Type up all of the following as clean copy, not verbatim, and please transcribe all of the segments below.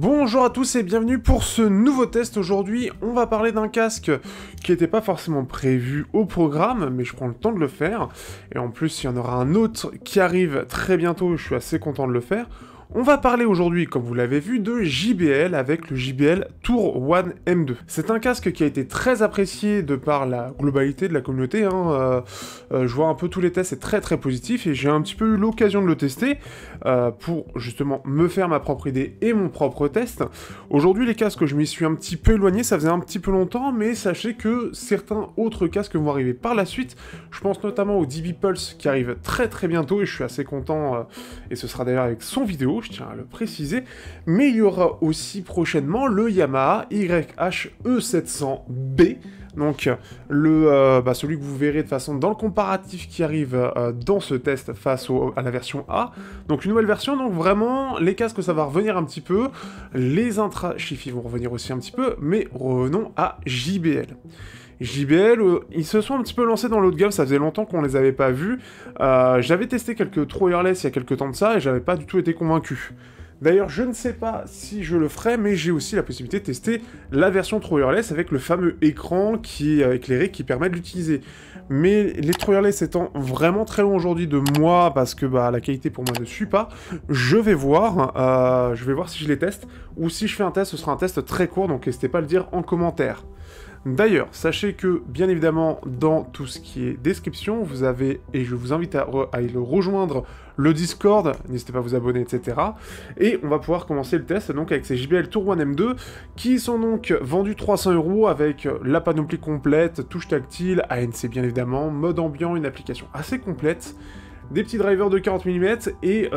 Bonjour à tous et bienvenue pour ce nouveau test. Aujourd'hui, on va parler d'un casque qui n'était pas forcément prévu au programme, mais je prends le temps de le faire. Et en plus, il y en aura un autre qui arrive très bientôt, je suis assez content de le faire. On va parler aujourd'hui, comme vous l'avez vu, de JBL avec le JBL Tour One M2. C'est un casque qui a été très apprécié de par la globalité de la communauté. Je vois un peu tous les tests, c'est très positif et j'ai un petit peu eu l'occasion de le tester pour justement me faire ma propre idée et mon propre test. Aujourd'hui, les casques, je m'y suis un petit peu éloigné, ça faisait un petit peu longtemps, mais sachez que certains autres casques vont arriver par la suite. Je pense notamment au DB Pulse qui arrive très bientôt et je suis assez content et ce sera d'ailleurs avec son vidéo. Je tiens à le préciser, mais il y aura aussi prochainement le Yamaha YHE700B, donc celui que vous verrez de façon dans le comparatif qui arrive dans ce test face à la version A, donc une nouvelle version, donc vraiment les casques ça va revenir un petit peu, les intra-Chiffy vont revenir aussi un petit peu, mais revenons à JBL. JBL, ils se sont un petit peu lancés dans l'autre gamme, ça faisait longtemps qu'on les avait pas vus. J'avais testé quelques True Wireless il y a quelques temps de ça, et j'avais pas du tout été convaincu. D'ailleurs, je ne sais pas si je le ferai, mais j'ai aussi la possibilité de tester la version True Wireless avec le fameux écran qui est éclairé, qui permet de l'utiliser. Mais les True Wireless étant vraiment très loin aujourd'hui de moi, parce que la qualité pour moi ne suit pas, je vais voir si je les teste, ou si je fais un test, ce sera un test très court, donc n'hésitez pas à le dire en commentaire. D'ailleurs, sachez que, bien évidemment, dans tout ce qui est description, vous avez, et je vous invite à le rejoindre, le Discord, n'hésitez pas à vous abonner, etc. Et on va pouvoir commencer le test, donc avec ces JBL Tour One M2, qui sont donc vendus 300 € avec la panoplie complète, touche tactile, ANC bien évidemment, mode ambiant, une application assez complète, des petits drivers de 40 mm, et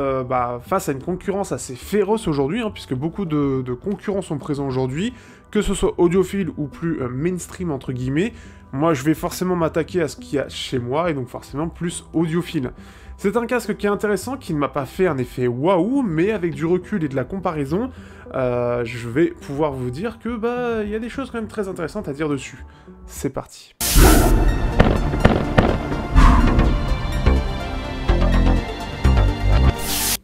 face à une concurrence assez féroce aujourd'hui, puisque beaucoup de concurrents sont présents aujourd'hui, que ce soit audiophile ou plus mainstream entre guillemets, moi je vais forcément m'attaquer à ce qu'il y a chez moi, et donc forcément plus audiophile. C'est un casque qui est intéressant, qui ne m'a pas fait un effet waouh, mais avec du recul et de la comparaison, je vais pouvoir vous dire que il y a des choses quand même très intéressantes à dire dessus. C'est parti.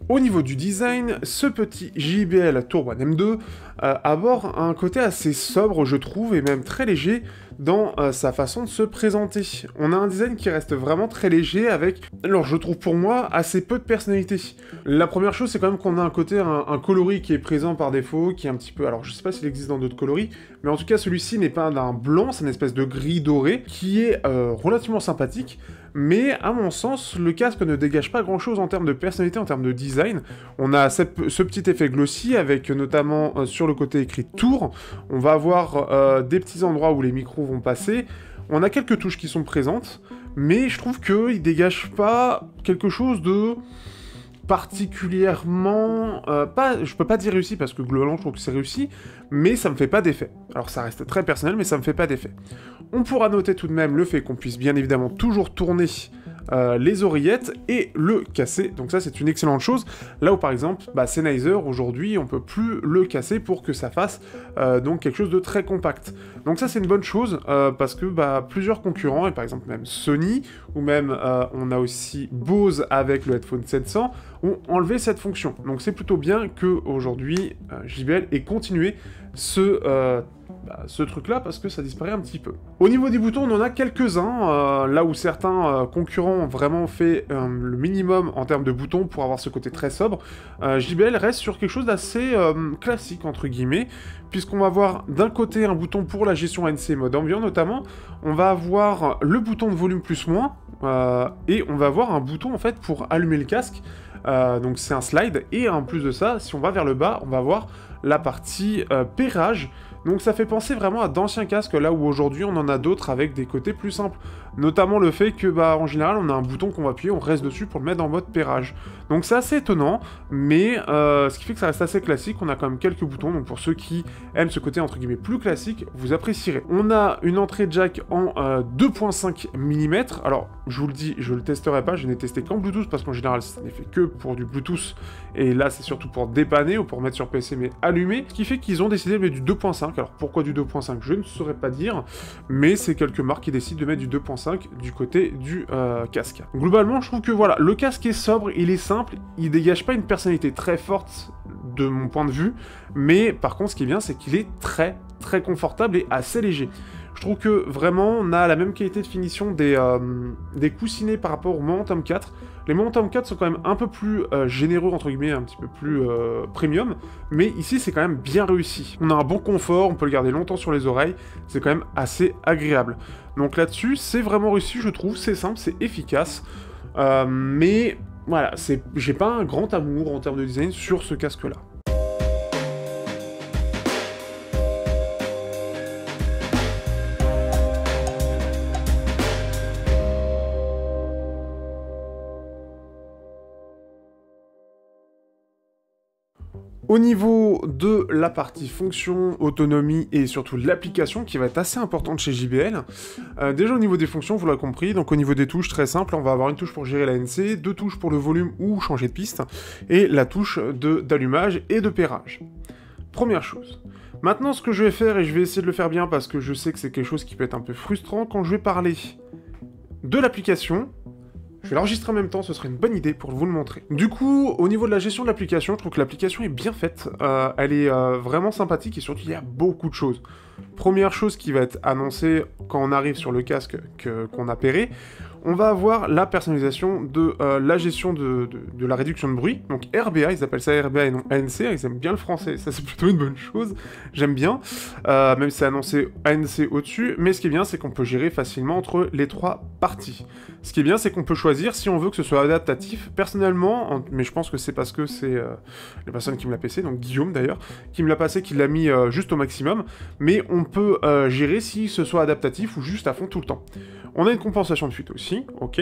Au niveau du design, ce petit JBL Tour One M2 aborde un côté assez sobre, je trouve, et même très léger dans sa façon de se présenter. On a un design qui reste vraiment très léger avec, alors je trouve pour moi, assez peu de personnalité. La première chose, c'est quand même qu'on a un côté, un coloris qui est présent par défaut, qui est un petit peu, alors je sais pas s'il existe dans d'autres coloris, mais en tout cas celui-ci n'est pas d'un blanc, c'est une espèce de gris doré, qui est relativement sympathique, mais à mon sens, le casque ne dégage pas grand-chose en termes de personnalité, en termes de design. On a ce petit effet glossy, avec notamment sur le côté écrit Tour, on va avoir des petits endroits où les micros vont passer, on a quelques touches qui sont présentes, mais je trouve qu'il dégage pas quelque chose de particulièrement... je peux pas dire réussi, parce que globalement je trouve que c'est réussi, mais ça me fait pas d'effet. Alors ça reste très personnel, mais ça me fait pas d'effet. On pourra noter tout de même le fait qu'on puisse bien évidemment toujours tourner les oreillettes et le casser, donc ça c'est une excellente chose, là où par exemple Sennheiser aujourd'hui on peut plus le casser pour que ça fasse donc quelque chose de très compact, donc ça c'est une bonne chose parce que plusieurs concurrents, et par exemple même Sony, ou même on a aussi Bose avec le Headphone 700, ont enlevé cette fonction, donc c'est plutôt bien que aujourd'hui JBL ait continué ce truc-là, parce que ça disparaît un petit peu. Au niveau des boutons, on en a quelques-uns, là où certains concurrents ont vraiment fait le minimum en termes de boutons pour avoir ce côté très sobre, JBL reste sur quelque chose d'assez classique, entre guillemets, puisqu'on va avoir d'un côté un bouton pour la gestion ANC mode ambiant notamment, on va avoir le bouton de volume plus-moins, et on va avoir un bouton en fait pour allumer le casque, donc c'est un slide, et en plus de ça, si on va vers le bas, on va voir la partie pairage. Donc ça fait penser vraiment à d'anciens casques, là où aujourd'hui on en a d'autres avec des côtés plus simples. Notamment le fait que en général on a un bouton qu'on va appuyer, on reste dessus pour le mettre en mode pairage. Donc c'est assez étonnant, mais ce qui fait que ça reste assez classique, on a quand même quelques boutons, donc pour ceux qui aiment ce côté entre guillemets plus classique, vous apprécierez. On a une entrée jack en 2.5 mm, alors je vous le dis, je le testerai pas, je n'ai testé qu'en Bluetooth, parce qu'en général ça n'est fait que pour du Bluetooth, et là c'est surtout pour dépanner ou pour mettre sur PC mais allumer, ce qui fait qu'ils ont décidé de mettre du 2.5, alors pourquoi du 2.5 je ne saurais pas dire, mais c'est quelques marques qui décident de mettre du 2.5. 2,5 du côté du casque. Globalement, je trouve que voilà, le casque est sobre, il est simple, il dégage pas une personnalité très forte de mon point de vue, mais par contre, ce qui est bien, c'est qu'il est très confortable et assez léger. Je trouve que vraiment, on a la même qualité de finition des coussinets par rapport au Momentum 4. Les Momentum 4 sont quand même un peu plus généreux, entre guillemets, un petit peu plus premium, mais ici, c'est quand même bien réussi. On a un bon confort, on peut le garder longtemps sur les oreilles, c'est quand même assez agréable. Donc là-dessus, c'est vraiment réussi, je trouve, c'est simple, c'est efficace, mais voilà, j'ai pas un grand amour en termes de design sur ce casque-là. Au niveau de la partie fonction, autonomie et surtout de l'application qui va être assez importante chez JBL, déjà au niveau des fonctions, vous l'avez compris, donc au niveau des touches, très simple, on va avoir une touche pour gérer l'ANC, 2 touches pour le volume ou changer de piste, et la touche d'allumage et de pairage. Première chose. Maintenant, ce que je vais faire, et je vais essayer de le faire bien parce que je sais que c'est quelque chose qui peut être un peu frustrant, quand je vais parler de l'application, je vais l'enregistrer en même temps, ce serait une bonne idée pour vous le montrer. Du coup, au niveau de la gestion de l'application, je trouve que l'application est bien faite, elle est vraiment sympathique et surtout il y a beaucoup de choses. Première chose qui va être annoncée quand on arrive sur le casque qu'on a pairé, on va avoir la personnalisation de la gestion de la réduction de bruit, donc RBA, ils appellent ça RBA et non ANC, ils aiment bien le français, ça c'est plutôt une bonne chose, j'aime bien, même si c'est annoncé ANC au-dessus, mais ce qui est bien c'est qu'on peut gérer facilement entre les 3 parties. Ce qui est bien c'est qu'on peut choisir si on veut que ce soit adaptatif, personnellement, mais je pense que c'est parce que c'est la personne qui me l'a passé, donc Guillaume d'ailleurs, qui me l'a passé, qui l'a mis juste au maximum, mais on peut gérer si ce soit adaptatif ou juste à fond tout le temps. On a une compensation de fuite aussi, ok.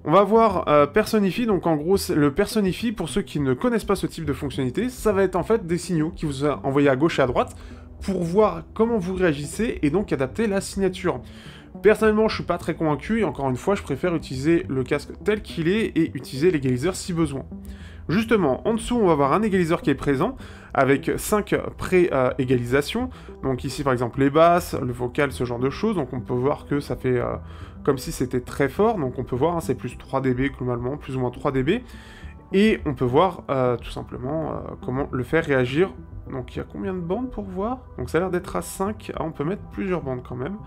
On va voir Personnify, donc en gros, le Personnify, pour ceux qui ne connaissent pas ce type de fonctionnalité, ça va être en fait des signaux qui vous sont envoyés à gauche et à droite pour voir comment vous réagissez et donc adapter la signature. Personnellement, je suis pas très convaincu et encore une fois, je préfère utiliser le casque tel qu'il est et utiliser l'égaliseur si besoin. Justement, en dessous, on va avoir un égaliseur qui est présent, avec 5 pré-égalisations. Donc ici, par exemple, les basses, le vocal, ce genre de choses. Donc on peut voir que ça fait comme si c'était très fort. Donc on peut voir, hein, c'est plus 3 dB globalement, plus ou moins 3 dB. Et on peut voir tout simplement comment le faire réagir. Donc il y a combien de bandes pour voir? Donc ça a l'air d'être à 5. Ah, on peut mettre plusieurs bandes quand même.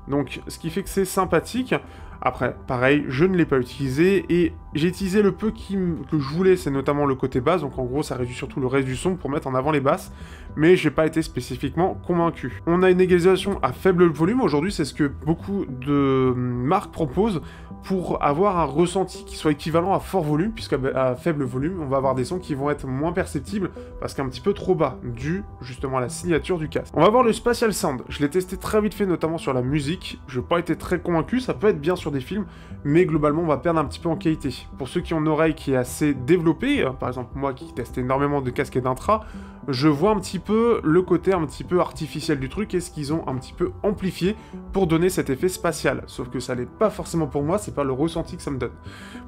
Donc ce qui fait que c'est sympathique. Après, pareil, je ne l'ai pas utilisé, et j'ai utilisé le peu que je voulais, c'est notamment le côté basse, donc en gros ça réduit surtout le reste du son pour mettre en avant les basses, mais j'ai pas été spécifiquement convaincu. On a une égalisation à faible volume, aujourd'hui c'est ce que beaucoup de marques proposent pour avoir un ressenti qui soit équivalent à fort volume, puisqu'à faible volume, on va avoir des sons qui vont être moins perceptibles, parce qu'un petit peu trop bas, dû justement à la signature du casque. On va voir le Spatial Sound, je l'ai testé très vite fait, notamment sur la musique, je n'ai pas été très convaincu, ça peut être bien sur des films, mais globalement on va perdre un petit peu en qualité. Pour ceux qui ont une oreille qui est assez développée, par exemple moi qui teste énormément de casques et d'intra, je vois un petit peu le côté un petit peu artificiel du truc et ce qu'ils ont un petit peu amplifié pour donner cet effet spatial. Sauf que ça n'est pas forcément pour moi, c'est pas le ressenti que ça me donne.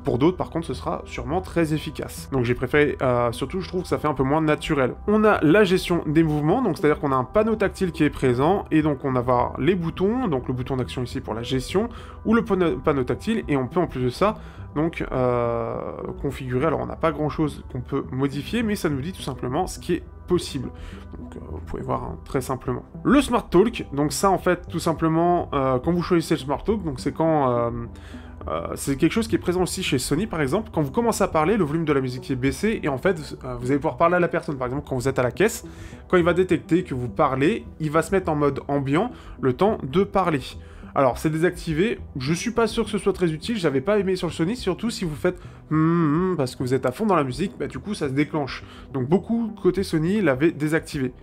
Pour d'autres par contre ce sera sûrement très efficace. Donc j'ai préféré, surtout je trouve que ça fait un peu moins naturel. On a la gestion des mouvements, donc c'est-à-dire qu'on a un panneau tactile qui est présent et donc on va avoir les boutons, donc le bouton d'action ici pour la gestion, ou le panneau tactile, et on peut en plus de ça donc configurer, alors on n'a pas grand chose qu'on peut modifier, mais ça nous dit tout simplement ce qui est possible. Donc vous pouvez voir hein, très simplement. Le Smart Talk, donc ça en fait tout simplement quand vous choisissez le Smart Talk, donc c'est quand c'est quelque chose qui est présent aussi chez Sony par exemple, quand vous commencez à parler, le volume de la musique est baissé et en fait vous allez pouvoir parler à la personne, par exemple quand vous êtes à la caisse, quand il va détecter que vous parlez, il va se mettre en mode ambiant le temps de parler. Alors, c'est désactivé, je suis pas sûr que ce soit très utile, j'avais pas aimé sur le Sony, surtout si vous faites parce que vous êtes à fond dans la musique, bah du coup ça se déclenche. Donc beaucoup, côté Sony, l'avaient désactivé.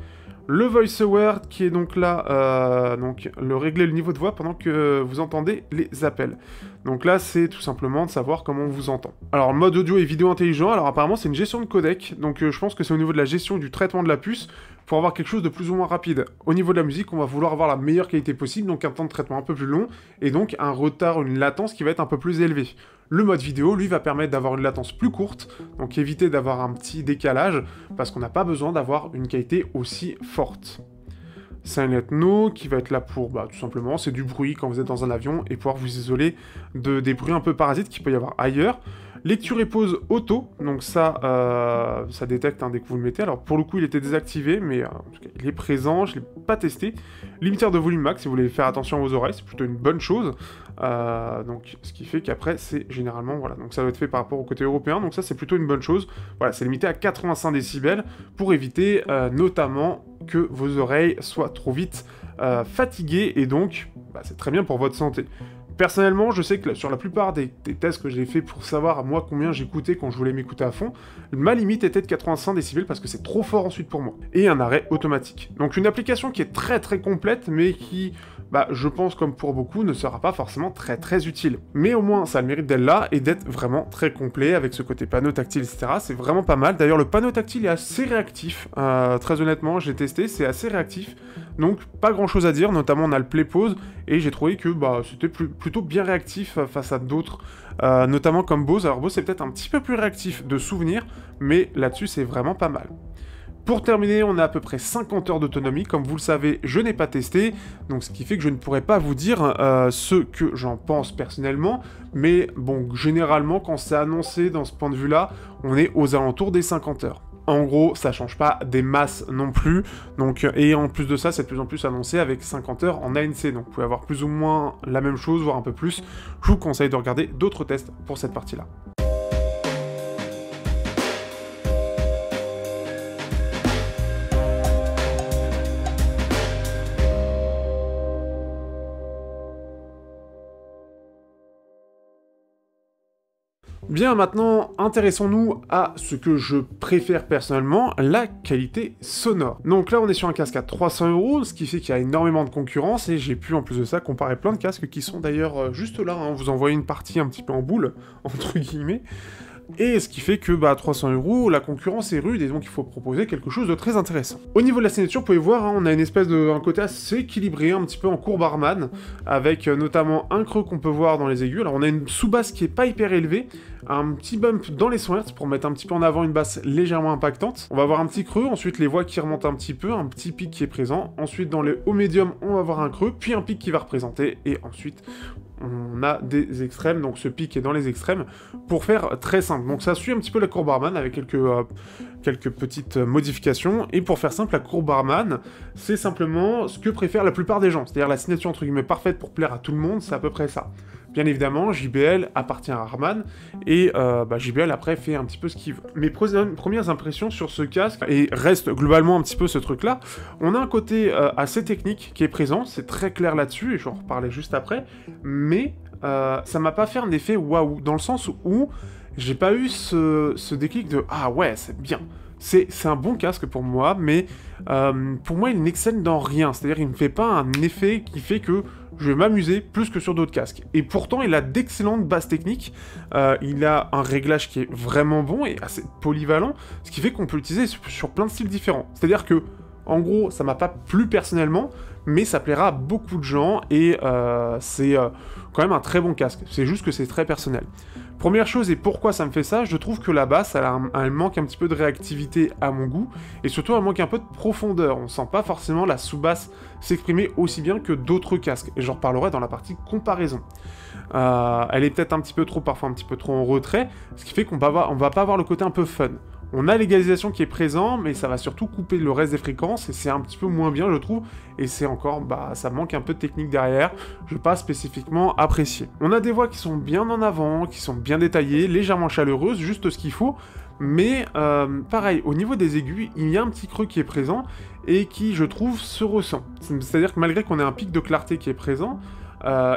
Le VoiceOver qui est donc là, donc le régler le niveau de voix pendant que vous entendez les appels. Donc là, c'est tout simplement de savoir comment on vous entend. Alors, le mode audio et vidéo intelligent, alors apparemment c'est une gestion de codec, donc je pense que c'est au niveau de la gestion du traitement de la puce, pour avoir quelque chose de plus ou moins rapide. Au niveau de la musique, on va vouloir avoir la meilleure qualité possible, donc un temps de traitement un peu plus long, et donc un retard, une latence qui va être un peu plus élevée. Le mode vidéo, lui, va permettre d'avoir une latence plus courte, donc éviter d'avoir un petit décalage, parce qu'on n'a pas besoin d'avoir une qualité aussi forte. Silent No, qui va être là pour, tout simplement, c'est du bruit quand vous êtes dans un avion, et pouvoir vous isoler des bruits un peu parasites qu'il peut y avoir ailleurs. Lecture et pause auto, donc ça détecte dès que vous le mettez. Alors pour le coup il était désactivé, mais en tout cas, il est présent, je ne l'ai pas testé. Limiteur de volume max, si vous voulez faire attention à vos oreilles, c'est plutôt une bonne chose. Donc ce qui fait qu'après c'est généralement, voilà, donc ça doit être fait par rapport au côté européen, donc ça c'est plutôt une bonne chose. Voilà, c'est limité à 85 décibels pour éviter notamment que vos oreilles soient trop vite fatiguées, et donc c'est très bien pour votre santé. Personnellement, je sais que sur la plupart des tests que j'ai fait pour savoir moi combien j'écoutais quand je voulais m'écouter à fond, ma limite était de 85 décibels parce que c'est trop fort ensuite pour moi. Et un arrêt automatique. Donc une application qui est très très complète, mais qui, je pense comme pour beaucoup, ne sera pas forcément très très utile. Mais au moins, ça a le mérite d'être là et d'être vraiment très complet avec ce côté panneau tactile, etc. C'est vraiment pas mal. D'ailleurs, le panneau tactile est assez réactif. Très honnêtement, j'ai testé, c'est assez réactif. Donc pas grand chose à dire, notamment on a le play pause, et j'ai trouvé que c'était plutôt bien réactif face à d'autres, notamment comme Bose. Alors Bose c'est peut-être un petit peu plus réactif de souvenir, mais là-dessus c'est vraiment pas mal. Pour terminer, on a à peu près 50 heures d'autonomie, comme vous le savez, je n'ai pas testé, donc ce qui fait que je ne pourrais pas vous dire ce que j'en pense personnellement, mais bon, généralement quand c'est annoncé dans ce point de vue-là, on est aux alentours des 50 heures. En gros, ça change pas des masses non plus, donc, et en plus de ça, c'est de plus en plus annoncé avec 50 heures en ANC, donc vous pouvez avoir plus ou moins la même chose, voire un peu plus. Je vous conseille de regarder d'autres tests pour cette partie-là. Bien, maintenant, intéressons-nous à ce que je préfère personnellement, la qualité sonore. Donc là, on est sur un casque à 300 €, ce qui fait qu'il y a énormément de concurrence, et j'ai pu, en plus de ça, comparer plein de casques qui sont d'ailleurs juste là, vous envoyez une partie un petit peu en boule, entre guillemets, et ce qui fait que, à 300 €, la concurrence est rude, et donc il faut proposer quelque chose de très intéressant. Au niveau de la signature, vous pouvez voir, on a une espèce un côté assez équilibré, un petit peu en courbe Harman, avec notamment un creux qu'on peut voir dans les aigus. Alors on a une sous-basse qui est pas hyper élevée, un petit bump dans les 100 Hz pour mettre un petit peu en avant une basse légèrement impactante. On va avoir un petit creux, ensuite les voix qui remontent un petit peu, un petit pic qui est présent. Ensuite dans les hauts médiums, on va avoir un creux, puis un pic qui va représenter, et ensuite on a des extrêmes, donc ce pic est dans les extrêmes, pour faire très simple. Donc ça suit un petit peu la courbe Harman avec quelques petites modifications, et pour faire simple, la courbe Harman, c'est simplement ce que préfèrent la plupart des gens, c'est-à-dire la signature entre guillemets parfaite pour plaire à tout le monde, c'est à peu près ça. Bien évidemment, JBL appartient à Harman, et JBL après fait un petit peu ce qu'il veut. Mes premières impressions sur ce casque, et reste globalement un petit peu ce truc-là, on a un côté assez technique qui est présent, c'est très clair là-dessus, et je vais en reparler juste après, mais ça m'a pas fait un effet waouh, dans le sens où j'ai pas eu ce déclic de « Ah ouais, c'est bien ». C'est un bon casque pour moi, mais pour moi, il n'excelle dans rien. C'est-à-dire, il me fait pas un effet qui fait que je vais m'amuser plus que sur d'autres casques. Et pourtant, il a d'excellentes bases techniques. Il a un réglage qui est vraiment bon et assez polyvalent, ce qui fait qu'on peut l'utiliser sur plein de styles différents. C'est-à-dire que, en gros, ça m'a pas plu personnellement, mais ça plaira à beaucoup de gens, et c'est quand même un très bon casque. C'est juste que c'est très personnel. Première chose, et pourquoi ça me fait ça, je trouve que la basse, elle manque un petit peu de réactivité à mon goût, et surtout elle manque un peu de profondeur. On sent pas forcément la sous-basse s'exprimer aussi bien que d'autres casques, et j'en reparlerai dans la partie comparaison. Elle est peut-être un petit peu trop, parfois un petit peu trop en retrait, ce qui fait qu'on va pas avoir le côté un peu fun. On a l'égalisation qui est présent, mais ça va surtout couper le reste des fréquences, et c'est un petit peu moins bien, je trouve, et c'est encore, ça manque un peu de technique derrière, je vais pas spécifiquement apprécier. On a des voix qui sont bien en avant, qui sont bien détaillées, légèrement chaleureuses, juste ce qu'il faut, mais pareil, au niveau des aigus, il y a un petit creux qui est présent, et qui, je trouve, se ressent. C'est-à-dire que malgré qu'on ait un pic de clarté qui est présent,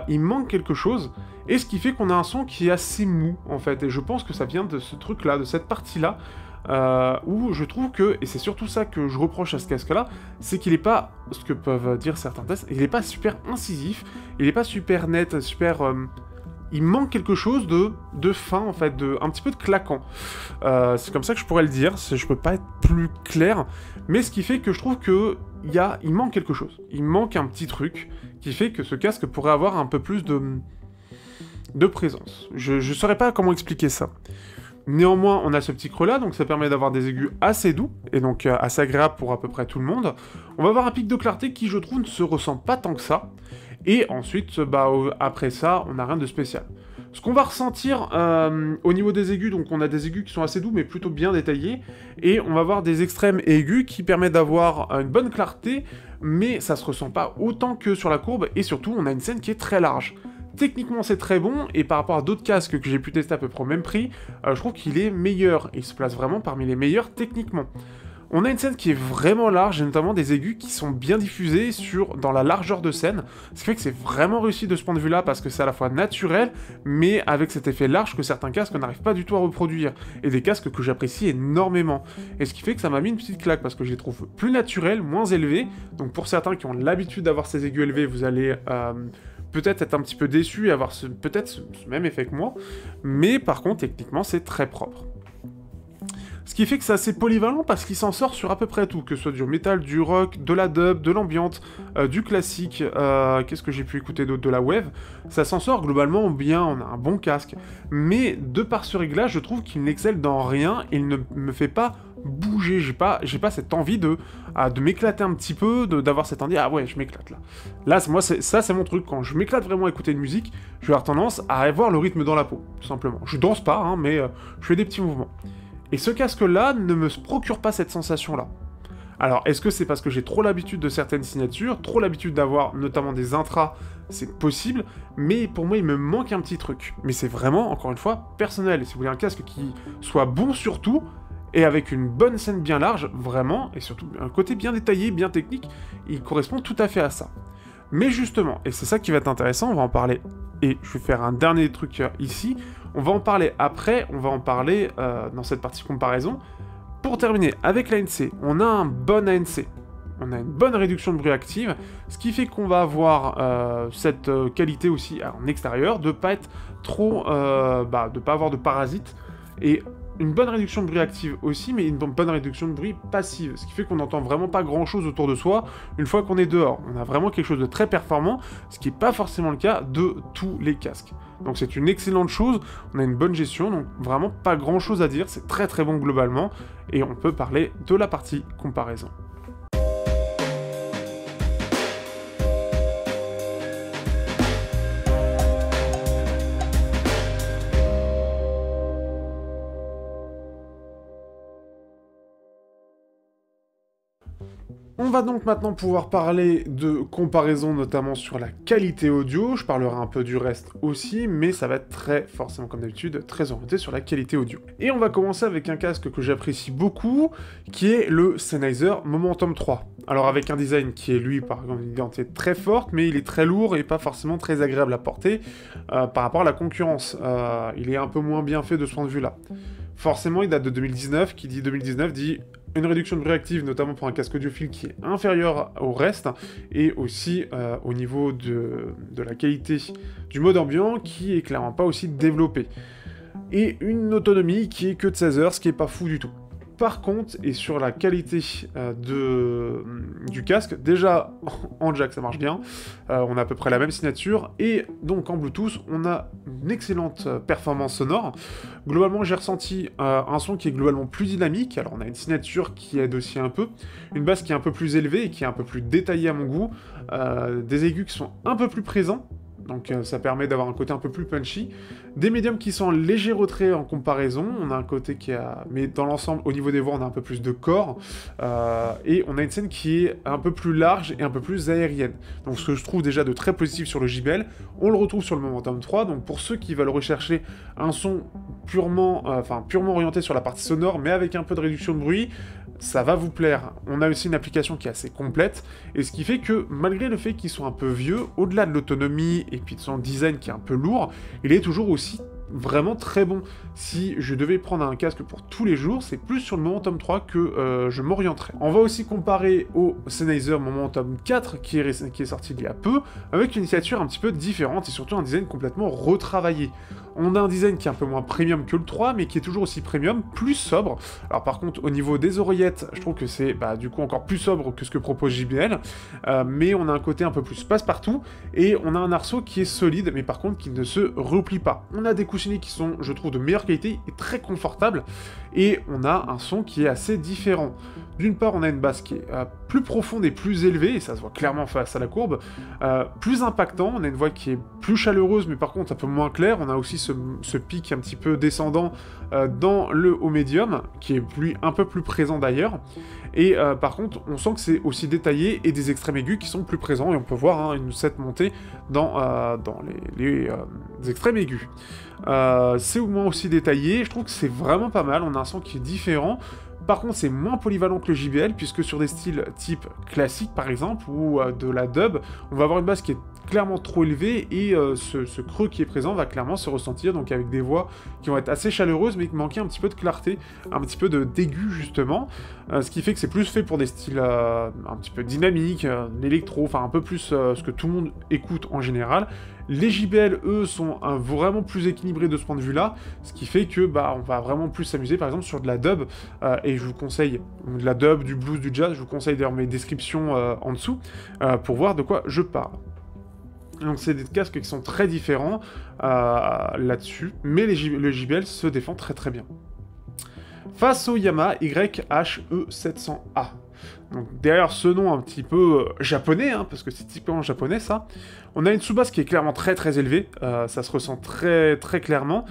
il manque quelque chose, et ce qui fait qu'on a un son qui est assez mou, en fait, et je pense que ça vient de ce truc-là, de cette partie-là, où je trouve que, et c'est surtout ça que je reproche à ce casque-là, c'est qu'il est pas, ce que peuvent dire certains tests, il est pas super incisif, il est pas super net, super... il manque quelque chose de fin, en fait, un petit peu de claquant. C'est comme ça que je pourrais le dire, je peux pas être plus clair, mais ce qui fait que je trouve que il manque quelque chose. Il manque un petit truc qui fait que ce casque pourrait avoir un peu plus de présence. Je saurais pas comment expliquer ça. Néanmoins, on a ce petit creux là, donc ça permet d'avoir des aigus assez doux, et donc assez agréable pour à peu près tout le monde. On va avoir un pic de clarté qui, je trouve, ne se ressent pas tant que ça. Et ensuite, après ça, on n'a rien de spécial. Ce qu'on va ressentir au niveau des aigus, donc on a des aigus qui sont assez doux, mais plutôt bien détaillés, et on va avoir des extrêmes aigus qui permettent d'avoir une bonne clarté, mais ça se ressent pas autant que sur la courbe, et surtout, on a une scène qui est très large. Techniquement c'est très bon, et par rapport à d'autres casques que j'ai pu tester à peu près au même prix, je trouve qu'il est meilleur, et il se place vraiment parmi les meilleurs techniquement. On a une scène qui est vraiment large, et notamment des aigus qui sont bien diffusés dans la largeur de scène, ce qui fait que c'est vraiment réussi de ce point de vue-là, parce que c'est à la fois naturel, mais avec cet effet large que certains casques n'arrivent pas du tout à reproduire, et des casques que j'apprécie énormément. Et ce qui fait que ça m'a mis une petite claque, parce que je les trouve plus naturels, moins élevés, donc pour certains qui ont l'habitude d'avoir ces aigus élevés, vous allez... peut-être être un petit peu déçu et avoir peut-être ce même effet que moi, mais par contre, techniquement, c'est très propre. Ce qui fait que c'est assez polyvalent parce qu'il s'en sort sur à peu près tout, que ce soit du métal, du rock, de la dub, de l'ambiante, du classique, qu'est-ce que j'ai pu écouter d'autre, de la wave, ça s'en sort globalement bien, on a un bon casque, mais de par ce réglage, je trouve qu'il n'excelle dans rien, et il ne me fait pas bouger, j'ai pas cette envie de m'éclater un petit peu, d'avoir cette envie, ah ouais, je m'éclate là. Là, moi, ça c'est mon truc, quand je m'éclate vraiment à écouter une musique, je vais avoir tendance à avoir le rythme dans la peau, tout simplement. Je danse pas, hein, mais je fais des petits mouvements. Et ce casque-là ne me procure pas cette sensation-là. Alors, est-ce que c'est parce que j'ai trop l'habitude de certaines signatures, trop l'habitude d'avoir notamment des intras, c'est possible, mais pour moi, il me manque un petit truc. Mais c'est vraiment, encore une fois, personnel. Et si vous voulez un casque qui soit bon surtout, et avec une bonne scène bien large, vraiment, et surtout un côté bien détaillé, bien technique, il correspond tout à fait à ça. Mais justement, et c'est ça qui va être intéressant, on va en parler, et je vais faire un dernier truc ici, on va en parler après, on va en parler dans cette partie comparaison. Pour terminer, avec l'ANC, on a un bon ANC, on a une bonne réduction de bruit active, ce qui fait qu'on va avoir cette qualité aussi en extérieur, de pas être trop, de pas avoir de parasites, et une bonne réduction de bruit active aussi, mais une bonne réduction de bruit passive, ce qui fait qu'on n'entend vraiment pas grand chose autour de soi une fois qu'on est dehors. On a vraiment quelque chose de très performant, ce qui n'est pas forcément le cas de tous les casques. Donc c'est une excellente chose, on a une bonne gestion, donc vraiment pas grand chose à dire, c'est très très bon globalement, et on peut parler de la partie comparaison. On va donc maintenant pouvoir parler de comparaison, notamment sur la qualité audio. Je parlerai un peu du reste aussi, mais ça va être forcément comme d'habitude, très orienté sur la qualité audio. Et on va commencer avec un casque que j'apprécie beaucoup, qui est le Sennheiser Momentum 3. Alors avec un design qui est, lui, par exemple, une identité très forte, mais il est très lourd et pas forcément très agréable à porter par rapport à la concurrence. Il est un peu moins bien fait de ce point de vue-là. Forcément, il date de 2019, qui dit 2019 dit une réduction de bruit active, notamment pour un casque audiophile qui est inférieur au reste, et aussi au niveau de la qualité du mode ambiant, qui est clairement pas aussi développé. Et une autonomie qui est que de 16 heures, ce qui est pas fou du tout. Par contre, et sur la qualité du casque, déjà en jack ça marche bien, on a à peu près la même signature, et donc en Bluetooth on a une excellente performance sonore. Globalement j'ai ressenti un son qui est globalement plus dynamique, alors on a une signature qui aide aussi un peu, une basse qui est un peu plus élevée et qui est un peu plus détaillée à mon goût, des aigus qui sont un peu plus présents, donc ça permet d'avoir un côté un peu plus punchy. Des médiums qui sont en léger retrait en comparaison, on a un côté qui a... Mais dans l'ensemble, au niveau des voix, on a un peu plus de corps, et on a une scène qui est un peu plus large et un peu plus aérienne. Donc ce que je trouve déjà de très positif sur le JBL, on le retrouve sur le Momentum 3, donc pour ceux qui veulent rechercher un son purement orienté sur la partie sonore, mais avec un peu de réduction de bruit, ça va vous plaire. On a aussi une application qui est assez complète, et ce qui fait que, malgré le fait qu'ils sont un peu vieux, au-delà de l'autonomie et puis de son design qui est un peu lourd, il est toujours aussi vraiment très bon. Si je devais prendre un casque pour tous les jours, c'est plus sur le Momentum 3 que je m'orienterais. On va aussi comparer au Sennheiser Momentum 4 qui est sorti il y a peu, avec une signature un petit peu différente et surtout un design complètement retravaillé. On a un design qui est un peu moins premium que le 3, mais qui est toujours aussi premium, plus sobre. Alors par contre, au niveau des oreillettes, je trouve que c'est du coup encore plus sobre que ce que propose JBL, mais on a un côté un peu plus passe-partout, et on a un arceau qui est solide, mais par contre qui ne se replie pas. On a des coussins coussinets qui sont, je trouve, de meilleure qualité et très confortables, et on a un son qui est assez différent. D'une part, on a une basse qui est plus profonde et plus élevée, et ça se voit clairement face à la courbe, plus impactant, on a une voix qui est plus chaleureuse, mais par contre un peu moins claire, on a aussi ce pic un petit peu descendant dans le haut médium, qui est lui un peu plus présent d'ailleurs, et par contre, on sent que c'est aussi détaillé, et des extrêmes aigus qui sont plus présents, et on peut voir cette montée dans les extrêmes aigus. C'est au moins aussi détaillé, je trouve que c'est vraiment pas mal, on a un son qui est différent. Par contre, c'est moins polyvalent que le JBL, puisque sur des styles type classique, par exemple, ou de la dub, on va avoir une basse qui est clairement trop élevée, et ce creux qui est présent va clairement se ressentir, donc avec des voix qui vont être assez chaleureuses, mais qui manquent un petit peu de clarté, un petit peu d'aigu, justement, ce qui fait que c'est plus fait pour des styles un petit peu dynamiques, l'électro, enfin un peu plus ce que tout le monde écoute en général. Les JBL, eux, sont vraiment plus équilibrés de ce point de vue-là, ce qui fait que on va vraiment plus s'amuser, par exemple, sur de la dub, et je vous conseille, de la dub, du blues, du jazz, je vous conseille d'ailleurs mes descriptions en dessous, pour voir de quoi je parle. Donc c'est des casques qui sont très différents là-dessus, mais le JBL se défend très très bien. Face au Yamaha YHE700A. Donc derrière ce nom un petit peu japonais, parce que c'est typiquement japonais ça, on a une sous-basse qui est clairement très très élevée, ça se ressent très très clairement,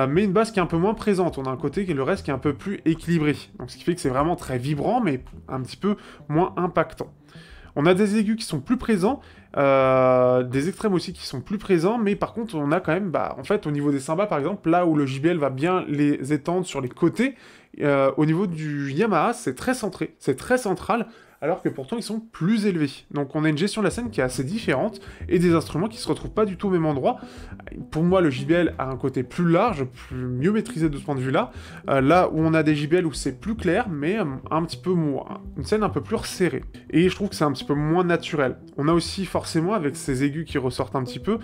mais une basse qui est un peu moins présente, on a un côté et le reste qui est un peu plus équilibré, donc ce qui fait que c'est vraiment très vibrant, mais un petit peu moins impactant. On a des aigus qui sont plus présents, des extrêmes aussi qui sont plus présents, mais par contre on a quand même, en fait au niveau des cymbales par exemple, là où le JBL va bien les étendre sur les côtés, au niveau du Yamaha c'est très centré, c'est très central, alors que pourtant ils sont plus élevés. Donc on a une gestion de la scène qui est assez différente, et des instruments qui se retrouvent pas du tout au même endroit. Pour moi, le JBL a un côté plus large, mieux maîtrisé de ce point de vue-là, là où on a des JBL où c'est plus clair, mais un petit peu moins, une scène un peu plus resserrée. Et je trouve que c'est un petit peu moins naturel. On a aussi forcément, avec ces aigus qui ressortent un petit peu,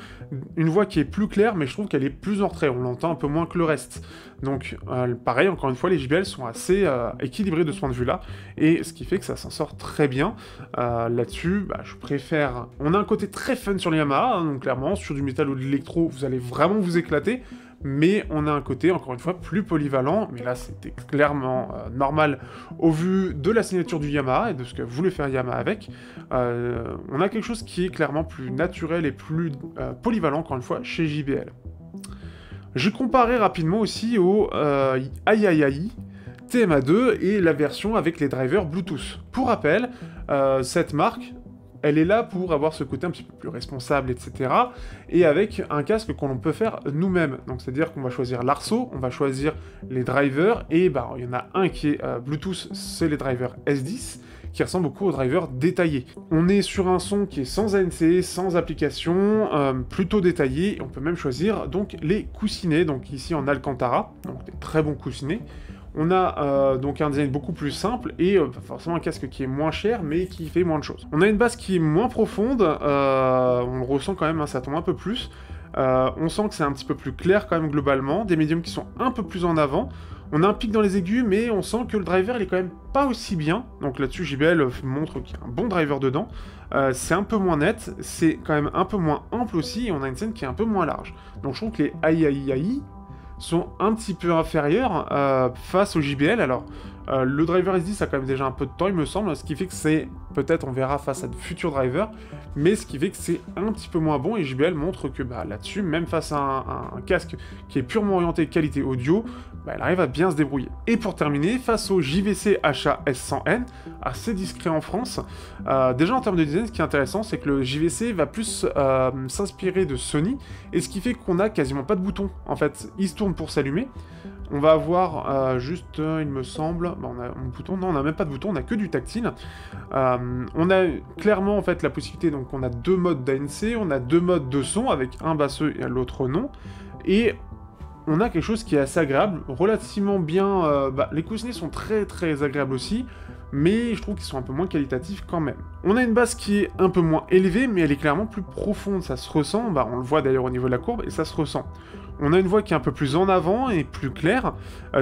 une voix qui est plus claire, mais je trouve qu'elle est plus en retrait, on l'entend un peu moins que le reste. Donc pareil, encore une fois, les JBL sont assez équilibrés de ce point de vue-là, et ce qui fait que ça s'en sort très bien. Là-dessus, je préfère... On a un côté très fun sur les Yamaha, donc clairement, sur du métal ou de l'électro, vous allez vraiment vous éclater, mais on a un côté, encore une fois, plus polyvalent, mais là, c'était clairement normal au vu de la signature du Yamaha et de ce que voulait faire Yamaha avec. On a quelque chose qui est clairement plus naturel et plus polyvalent, encore une fois, chez JBL. Je comparais rapidement aussi au Ai TMA2 et la version avec les drivers Bluetooth. Pour rappel, cette marque, elle est là pour avoir ce côté un petit peu plus responsable, etc. Et avec un casque qu'on peut faire nous-mêmes. Donc c'est-à-dire qu'on va choisir l'arceau, on va choisir les drivers, et il y en a un qui est Bluetooth, c'est les drivers S10, qui ressemble beaucoup aux drivers détaillés. On est sur un son qui est sans ANC, sans application, plutôt détaillé, et on peut même choisir donc les coussinets, donc ici en Alcantara, donc des très bons coussinets. On a donc un design beaucoup plus simple et forcément un casque qui est moins cher mais qui fait moins de choses. On a une basse qui est moins profonde, on le ressent quand même, ça tombe un peu plus. On sent que c'est un petit peu plus clair quand même globalement, des médiums qui sont un peu plus en avant. On a un pic dans les aigus, mais on sent que le driver il est quand même pas aussi bien. Donc là-dessus JBL montre qu'il y a un bon driver dedans. C'est un peu moins net, c'est quand même un peu moins ample aussi, et on a une scène qui est un peu moins large. Donc je trouve que les AI sont un petit peu inférieurs face au JBL. Alors, le driver S10 a quand même déjà un peu de temps, il me semble, ce qui fait que c'est, peut-être on verra face à de futurs drivers, mais ce qui fait que c'est un petit peu moins bon, et JBL montre que là-dessus, même face à un casque qui est purement orienté qualité audio, elle arrive à bien se débrouiller. Et pour terminer, face au JVC HA-S100N, assez discret en France, déjà en termes de design, ce qui est intéressant, c'est que le JVC va plus s'inspirer de Sony, et ce qui fait qu'on a quasiment pas de bouton. En fait, il se tourne pour s'allumer. On va avoir juste, il me semble, on a un bouton, non, on n'a même pas de bouton, on a que du tactile. On a clairement en fait la possibilité, donc on a deux modes d'ANC, on a deux modes de son avec un basseux et l'autre non, et on a quelque chose qui est assez agréable, relativement bien, les coussinets sont très très agréables aussi, mais je trouve qu'ils sont un peu moins qualitatifs quand même. On a une basse qui est un peu moins élevée, mais elle est clairement plus profonde, ça se ressent, on le voit d'ailleurs au niveau de la courbe, et ça se ressent. On a une voix qui est un peu plus en avant et plus claire,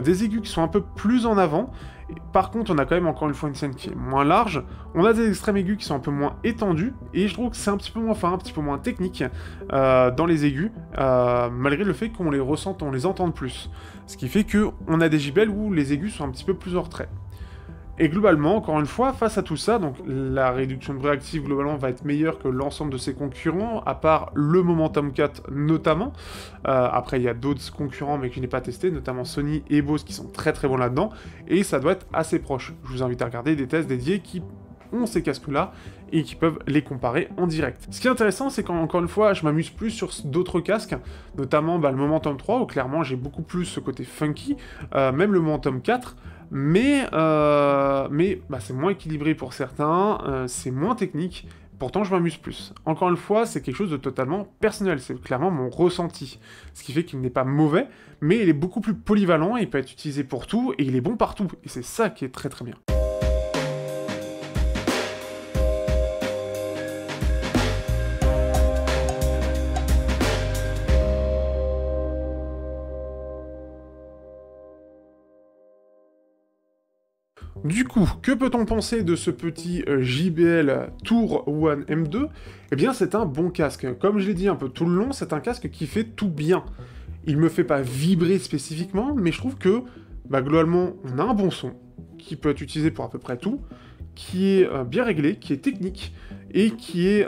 des aigus qui sont un peu plus en avant, Par contre, on a quand même encore une fois une scène qui est moins large, on a des extrêmes aigus qui sont un peu moins étendus, et je trouve que c'est un petit peu moins fin, un petit peu moins technique dans les aigus, malgré le fait qu'on les ressente, on les entende plus. Ce qui fait qu'on a des JBL où les aigus sont un petit peu plus en retrait. Et globalement, encore une fois, face à tout ça, donc la réduction de bruit active globalement va être meilleure que l'ensemble de ses concurrents, à part le Momentum 4 notamment. Après, il y a d'autres concurrents mais que je n'ai pas testé, notamment Sony et Bose qui sont très très bons là-dedans, et ça doit être assez proche. Je vous invite à regarder des tests dédiés qui ont ces casques-là et qui peuvent les comparer en direct. Ce qui est intéressant, c'est qu'encore une fois, je m'amuse plus sur d'autres casques, notamment le Momentum 3, où clairement j'ai beaucoup plus ce côté funky, même le Momentum 4, mais c'est moins équilibré pour certains, c'est moins technique, pourtant je m'amuse plus. Encore une fois, c'est quelque chose de totalement personnel, c'est clairement mon ressenti, ce qui fait qu'il n'est pas mauvais, mais il est beaucoup plus polyvalent, il peut être utilisé pour tout, et il est bon partout, et c'est ça qui est très très bien. Du coup, que peut-on penser de ce petit JBL Tour One M2? Eh bien, c'est un bon casque. Comme je l'ai dit un peu tout le long, c'est un casque qui fait tout bien. Il me fait pas vibrer spécifiquement, mais je trouve que, globalement, on a un bon son, qui peut être utilisé pour à peu près tout, qui est bien réglé, qui est technique, et qui est,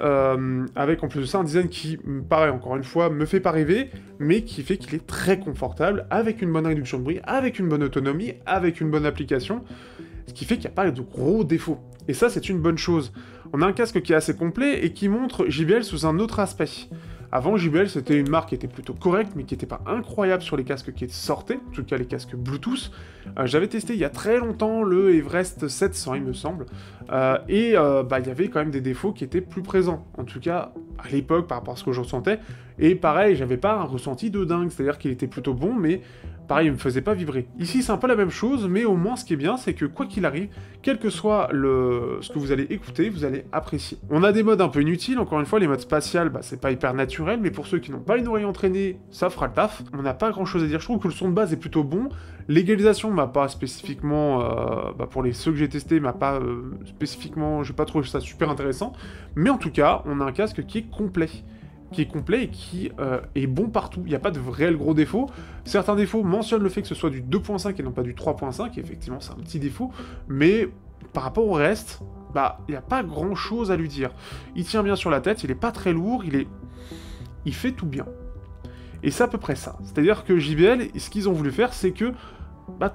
avec en plus de ça, un design qui, pareil, encore une fois, me fait pas rêver, mais qui fait qu'il est très confortable, avec une bonne réduction de bruit, avec une bonne autonomie, avec une bonne application, ce qui fait qu'il n'y a pas de gros défauts. Et ça, c'est une bonne chose. On a un casque qui est assez complet et qui montre JBL sous un autre aspect. Avant, JBL, c'était une marque qui était plutôt correcte, mais qui n'était pas incroyable sur les casques qui sortaient, en tout cas les casques Bluetooth. J'avais testé il y a très longtemps le Everest 700, il me semble, et il y avait quand même des défauts qui étaient plus présents, en tout cas à l'époque par rapport à ce que je ressentais. Et pareil, j'avais pas un ressenti de dingue, c'est-à-dire qu'il était plutôt bon, mais pareil, il me faisait pas vibrer. Ici, c'est un peu la même chose, mais au moins, ce qui est bien, c'est que quoi qu'il arrive, quel que soit ce que vous allez écouter, vous allez apprécier. On a des modes un peu inutiles, encore une fois, les modes spatial, c'est pas hyper naturel, mais pour ceux qui n'ont pas une oreille entraînée, ça fera le taf. On n'a pas grand-chose à dire, je trouve que le son de base est plutôt bon. L'égalisation m'a pas spécifiquement, pour ceux que j'ai testés, m'a pas spécifiquement, j'ai pas trouvé ça super intéressant, mais en tout cas, on a un casque qui est complet et qui est bon partout. Il n'y a pas de réel gros défauts. Certains défauts mentionnent le fait que ce soit du 2.5 et non pas du 3.5, et effectivement c'est un petit défaut, mais par rapport au reste, il n'y a pas grand chose à lui dire. Il tient bien sur la tête, il est pas très lourd, il fait tout bien. Et c'est à peu près ça. C'est-à-dire que JBL, ce qu'ils ont voulu faire, c'est que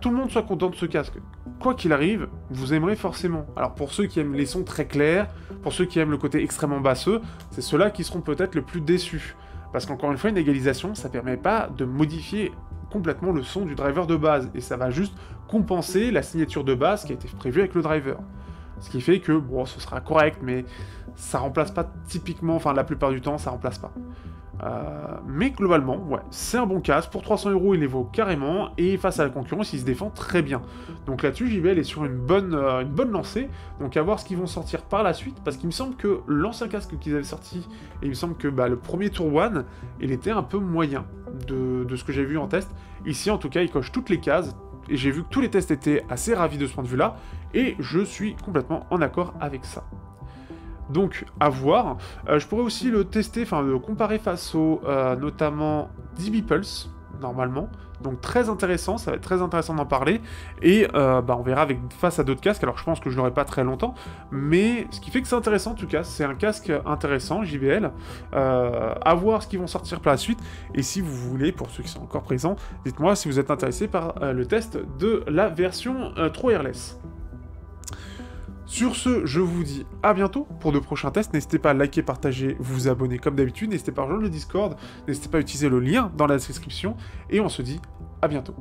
tout le monde soit content de ce casque. Quoi qu'il arrive, vous aimerez forcément. Alors pour ceux qui aiment les sons très clairs, pour ceux qui aiment le côté extrêmement basseux, c'est ceux-là qui seront peut-être le plus déçus. Parce qu'encore une fois, une égalisation, ça permet pas de modifier complètement le son du driver de base, et ça va juste compenser la signature de base qui a été prévue avec le driver. Ce qui fait que, ce sera correct, mais ça remplace pas typiquement, la plupart du temps, ça remplace pas. Mais globalement, c'est un bon casque. Pour 300 €, il les vaut carrément, et face à la concurrence, il se défend très bien. Donc là-dessus, JBL est sur une bonne lancée, donc à voir ce qu'ils vont sortir par la suite, parce qu'il me semble que l'ancien casque qu'ils avaient sorti, et il me semble que le premier Tour One, il était un peu moyen de ce que j'ai vu en test. Ici, en tout cas, il coche toutes les cases, et j'ai vu que tous les tests étaient assez ravis de ce point de vue-là, et je suis complètement en accord avec ça. Donc, à voir. Je pourrais aussi le tester, le comparer face au, notamment, DB Pulse, normalement. Donc, très intéressant, ça va être très intéressant d'en parler. Et, on verra face à d'autres casques. Alors, je pense que je l'aurai pas très longtemps. Mais, ce qui fait que c'est intéressant, en tout cas, c'est un casque intéressant, JBL. À voir ce qu'ils vont sortir par la suite. Et si vous voulez, pour ceux qui sont encore présents, dites-moi si vous êtes intéressés par le test de la version True Wireless. Sur ce, je vous dis à bientôt pour de prochains tests. N'hésitez pas à liker, partager, vous abonner comme d'habitude. N'hésitez pas à rejoindre le Discord. N'hésitez pas à utiliser le lien dans la description. Et on se dit à bientôt.